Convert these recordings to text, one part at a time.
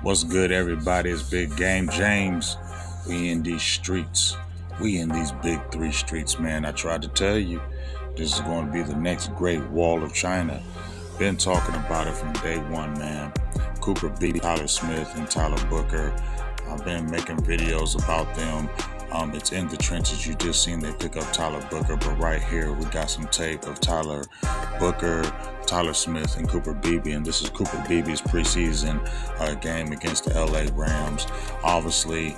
What's good, everybody? It's Big Game James. We in these streets. We in these big three streets, man. I tried to tell you, this is going to be the next great wall of China. Been talking about it from day one, man. Cooper Beebe, Tyler Smith, and Tyler Booker. I've been making videos about them. It's in the trenches. You just seen they pick up Tyler Booker, but right here we got some tape of Tyler Booker, Tyler Smith, and Cooper Beebe, and this is Cooper Beebe's preseason game against the LA Rams. Obviously,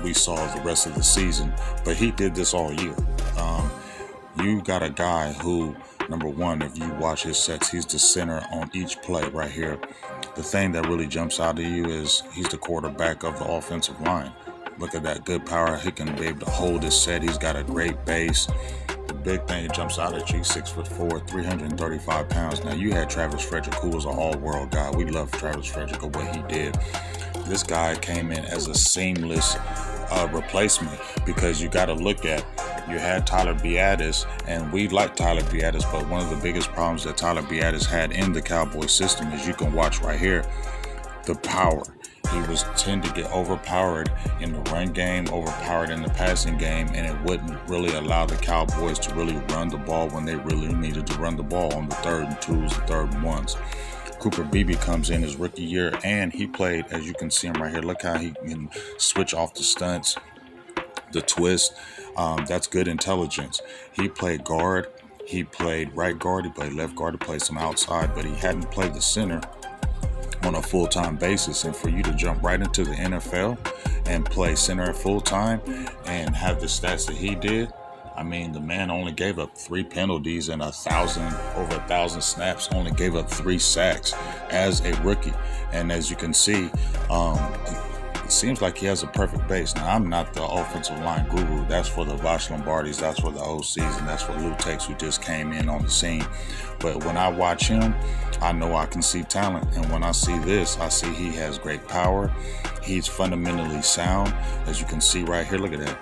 we saw the rest of the season, but he did this all year. You got a guy who, number one, if you watch his sets, he's the center on each play right here. The thing that really jumps out at you is he's the quarterback of the offensive line. Look at that good power. He can be able to hold his set. He's got a great base. The big thing that jumps out at you, 6'4", 335 pounds. Now, you had Travis Frederick, who was an all-world guy. We love Travis Frederick and what he did. This guy came in as a seamless replacement, because you got to look at, you had Tyler Biadasz, and we like Tyler Biadasz, but one of the biggest problems that Tyler Biadasz had in the Cowboys system is, you can watch right here, the power. He was tend to get overpowered in the run game, overpowered in the passing game, and it wouldn't really allow the Cowboys to really run the ball when they really needed to run the ball on the 3rd and 2s, the 3rd and 1s. Cooper Beebe comes in his rookie year, and he played, as you can see him right here. Look how he can switch off the stunts, the twist. That's good intelligence. He played guard. He played right guard. He played left guard. He played some outside, but he hadn't played the center on a full-time basis. And for you to jump right into the NFL and play center full-time and have the stats that he did, I mean, the man only gave up 3 penalties and over 1,000 snaps, only gave up 3 sacks as a rookie. And as you can see, it seems like he has a perfect base. Now, I'm not the offensive line guru. That's for the Vosh Lombardis. That's for the OCs, and that's for Lou Takes, who just came in on the scene. But when I watch him, I know I can see talent. And when I see this, I see he has great power. He's fundamentally sound. As you can see right here, look at that.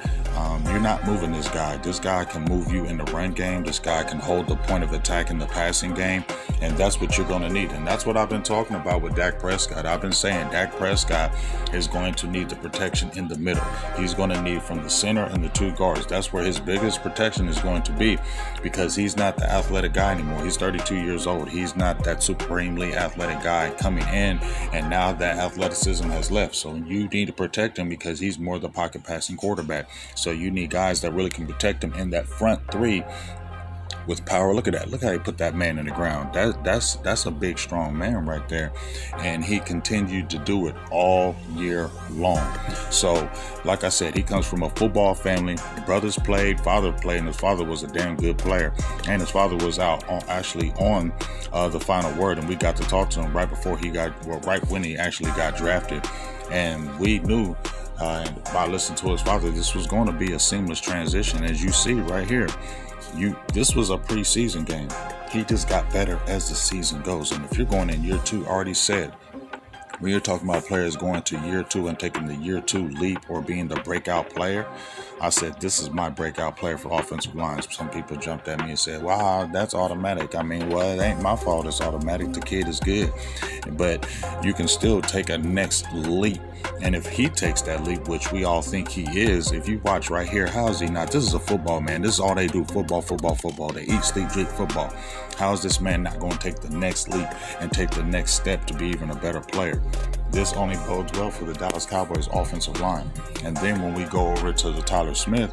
You're not moving this guy. This guy can move you in the run game. This guy can hold the point of attack in the passing game. And that's what you're going to need. And that's what I've been talking about with Dak Prescott. I've been saying Dak Prescott is going to need the protection in the middle. He's going to need from the center and the 2 guards. That's where his biggest protection is going to be, because he's not the athletic guy anymore. He's 32 years old. He's not that supremely athletic guy coming in, and now that athleticism has left. So you need to protect him, because he's more the pocket passing quarterback. So you need guys that really can protect him in that front 3 with power. Look at that. Look how he put that man in the ground. That's a big, strong man right there. And he continued to do it all year long. So, like I said, he comes from a football family. Brothers played, father played, and his father was a damn good player. And his father was out on the final word, and we got to talk to him right when he actually got drafted. And we knew, by listening to his father, this was going to be a seamless transition. As you see right here, this was a preseason game. He just got better as the season goes. And if you're going in year 2, already said, when you're talking about players going to year 2 and taking the year 2 leap or being the breakout player, I said, this is my breakout player for offensive lines. Some people jumped at me and said, wow, that's automatic. I mean, well, it ain't my fault it's automatic. The kid is good. But you can still take a next leap. And if he takes that leap, which we all think he is, if you watch right here, how is he not? This is a football man. This is all they do, football, football, football. They eat, sleep, drink football. How is this man not going to take the next leap and take the next step to be even a better player? This only bodes well for the Dallas Cowboys offensive line. And then when we go over to the Tyler Smith,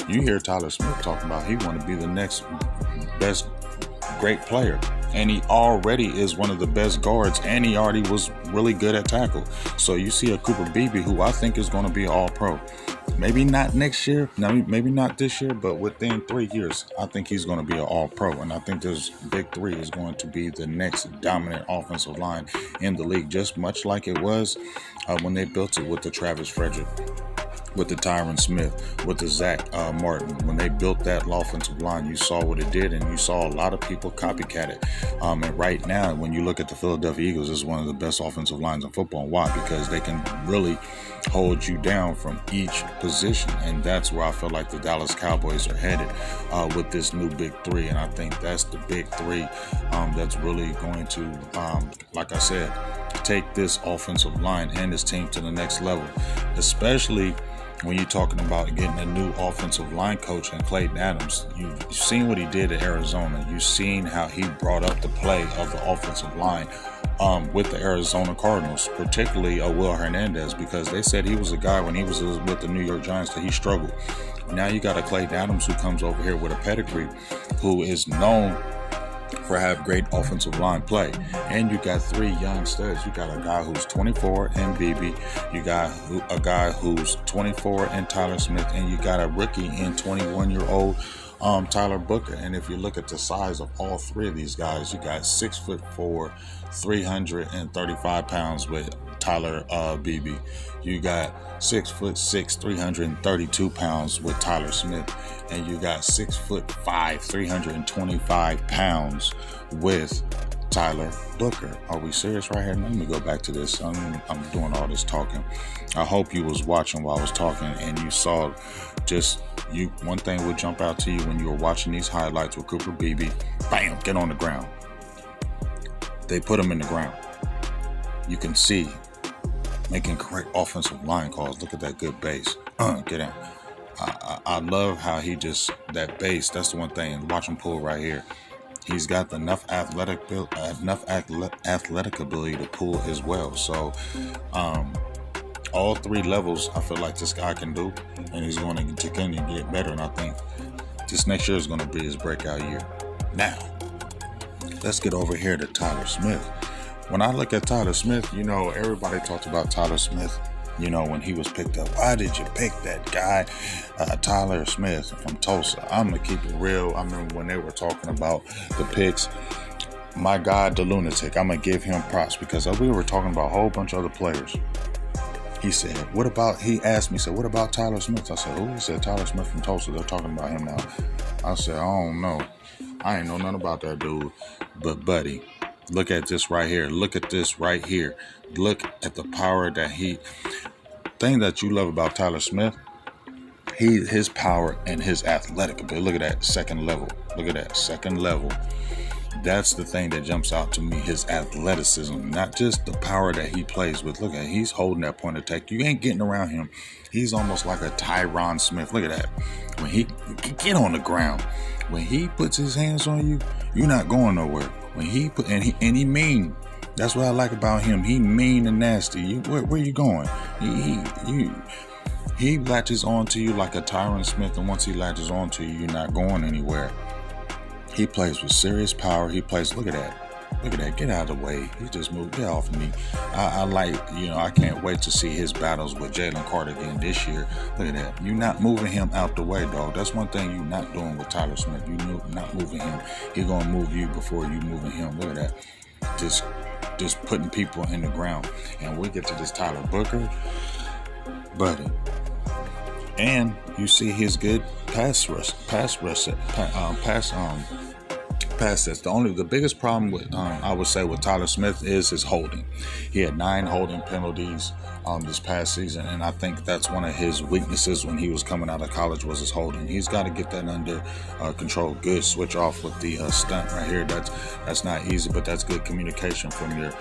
you hear Tyler Smith talking about he want to be the next best great player. And he already is one of the best guards, and he already was really good at tackle. So you see a Cooper Beebe, who I think is going to be all-pro. Maybe not next year, maybe not this year, but within 3 years, I think he's going to be an all-pro. And I think this big 3 is going to be the next dominant offensive line in the league, just much like it was when they built it with the Travis Frederick, with the Tyron Smith, with the Zach Martin. When they built that offensive line, you saw what it did, and you saw a lot of people copycat it. And right now, when you look at the Philadelphia Eagles, it's one of the best offensive lines in football. Why? Because they can really hold you down from each position, and that's where I feel like the Dallas Cowboys are headed with this new big 3. And I think that's the big 3 that's really going to, like I said, take this offensive line and this team to the next level, especially when you're talking about getting a new offensive line coach in Clayton Adams. You've seen what he did at Arizona. You've seen how he brought up the play of the offensive line with the Arizona Cardinals, particularly Will Hernandez, because they said he was a guy when he was with the New York Giants that he struggled. Now you got a Clayton Adams who comes over here with a pedigree, who is known for have great offensive line play. And you got three young studs. You got a guy who's 24 in Beebe, you got a guy who's 24 in Tyler Smith, and you got a rookie in 21-year-old Tyler Booker. And if you look at the size of all three of these guys, you got 6'4", 335 pounds with Tyler Beebe. You got 6'6", 332 pounds with Tyler Smith, and you got 6'5", 325 pounds with Tyler Booker. Are we serious right here? Let me go back to this. I'm doing all this talking. I hope you was watching while I was talking and you saw one thing would jump out to you when you were watching these highlights with Cooper Beebe. Bam, get on the ground. They put him in the ground. You can see making correct offensive line calls. Look at that good base. Get in. I love how he just, that base, that's the one thing. And watch him pull right here. He's got enough athletic ability to pull as well. So all three levels I feel like this guy can do, and he's going to continue to get better. And I think this next year is going to be his breakout year. Now, let's get over here to Tyler Smith. When I look at Tyler Smith, everybody talks about Tyler Smith, when he was picked up. Why did you pick that guy, Tyler Smith from Tulsa? I'm going to keep it real. I remember when they were talking about the picks, my guy, the lunatic, I'm going to give him props because we were talking about a whole bunch of other players. He said, he asked me, what about Tyler Smith? I said, who? He said, Tyler Smith from Tulsa. They're talking about him now. I said, I don't know. I ain't know nothing about that dude. But, buddy, look at this right here. Look at this right here. Look at the power that thing that you love about Tyler Smith, his power and his athletic ability. Look at that second level. Look at that second level. That's the thing that jumps out to me, his athleticism, not just the power that he plays with. Look at it. He's holding that point of attack. You ain't getting around him. He's almost like a Tyron Smith. Look at that. When he get on the ground, when he puts his hands on you, you're not going nowhere. When he mean. That's what I like about him. He mean and nasty. Where you going? He latches on to you like a Tyron Smith, and once he latches on to you, you're not going anywhere. He plays with serious power. He plays. Look at that. Get out of the way. He just moved. Get off me. I can't wait to see his battles with Jalen Carter again this year. Look at that. You're not moving him out the way, dog. That's one thing you're not doing with Tyler Smith. You're not moving him. He's going to move you before you moving him. Look at that. Just putting people in the ground. And we get to this Tyler Booker, buddy. And you see his good pass sets. The biggest problem with I would say with Tyler Smith is his holding. He had 9 holding penalties this past season, and I think that's one of his weaknesses when he was coming out of college was his holding. He's got to get that under control. Good switch off with the stunt right here. That's not easy, but that's good communication from your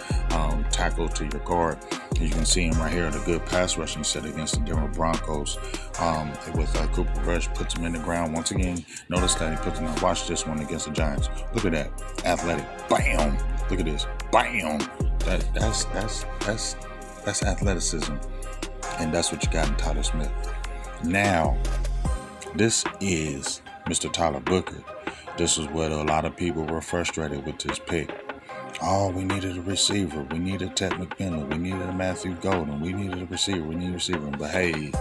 tackle to your guard. You can see him right here at a good pass rushing set against the Denver Broncos. With Cooper Rush puts him in the ground once again. Notice that he puts him. Watch this one against the Giants. Look at that, athletic. Bam! Look at this. Bam! That's athleticism, and that's what you got in Tyler Smith. Now, this is Mr. Tyler Booker. This is what a lot of people were frustrated with this pick. Oh, we needed a receiver. We needed Ted McMillan. We needed a Matthew Golden. We needed a receiver. We needed a receiver. But hey,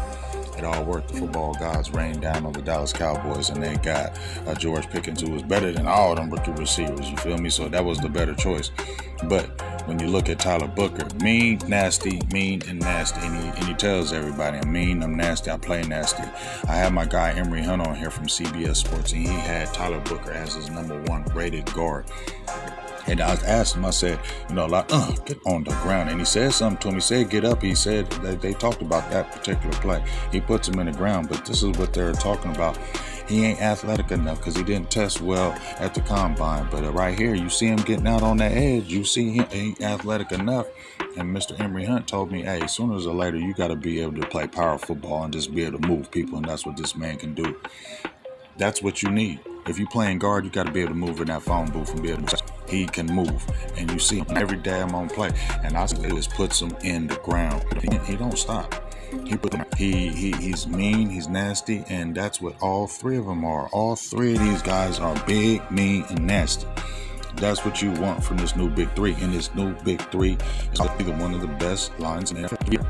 it all worked. The football gods rained down on the Dallas Cowboys, and they got George Pickens, who was better than all them rookie receivers. You feel me? So that was the better choice. But when you look at Tyler Booker, mean, nasty, mean, and nasty. And he tells everybody, I'm mean, I'm nasty, I play nasty. I have my guy Emery Hunt on here from CBS Sports, and he had Tyler Booker as his #1 rated guard. And I asked him, I said, like, get on the ground. And he said something to him. He said, get up. He said they talked about that particular play. He puts him in the ground, but this is what they're talking about. He ain't athletic enough because he didn't test well at the combine. But right here, you see him getting out on that edge. You see him ain't athletic enough. And Mr. Emory Hunt told me, hey, sooner or later, you got to be able to play power football and just be able to move people. And that's what this man can do. That's what you need. If you playing guard, you got to be able to move in that phone booth and be able to. He can move, and you see him every damn on play. And I say this puts him in the ground. He don't stop. He's mean, he's nasty, and that's what all three of them are. All three of these guys are big, mean, and nasty. That's what you want from this new big three. And this new big three is either one of the best lines in the NFL.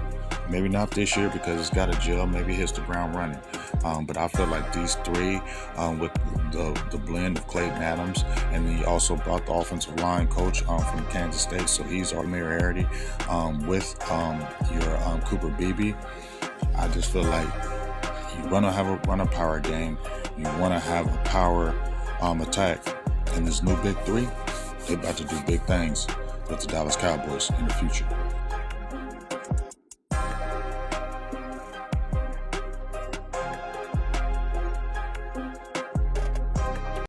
Maybe not this year because it's got a gel. Maybe it hits the ground running. But I feel like these three, with the blend of Clayton Adams, and then he also brought the offensive line coach from Kansas State, so he's our familiarity with your Cooper Beebe. I just feel like you want to run a power game. You want to have a power attack. And this new big three, they're about to do big things with the Dallas Cowboys in the future.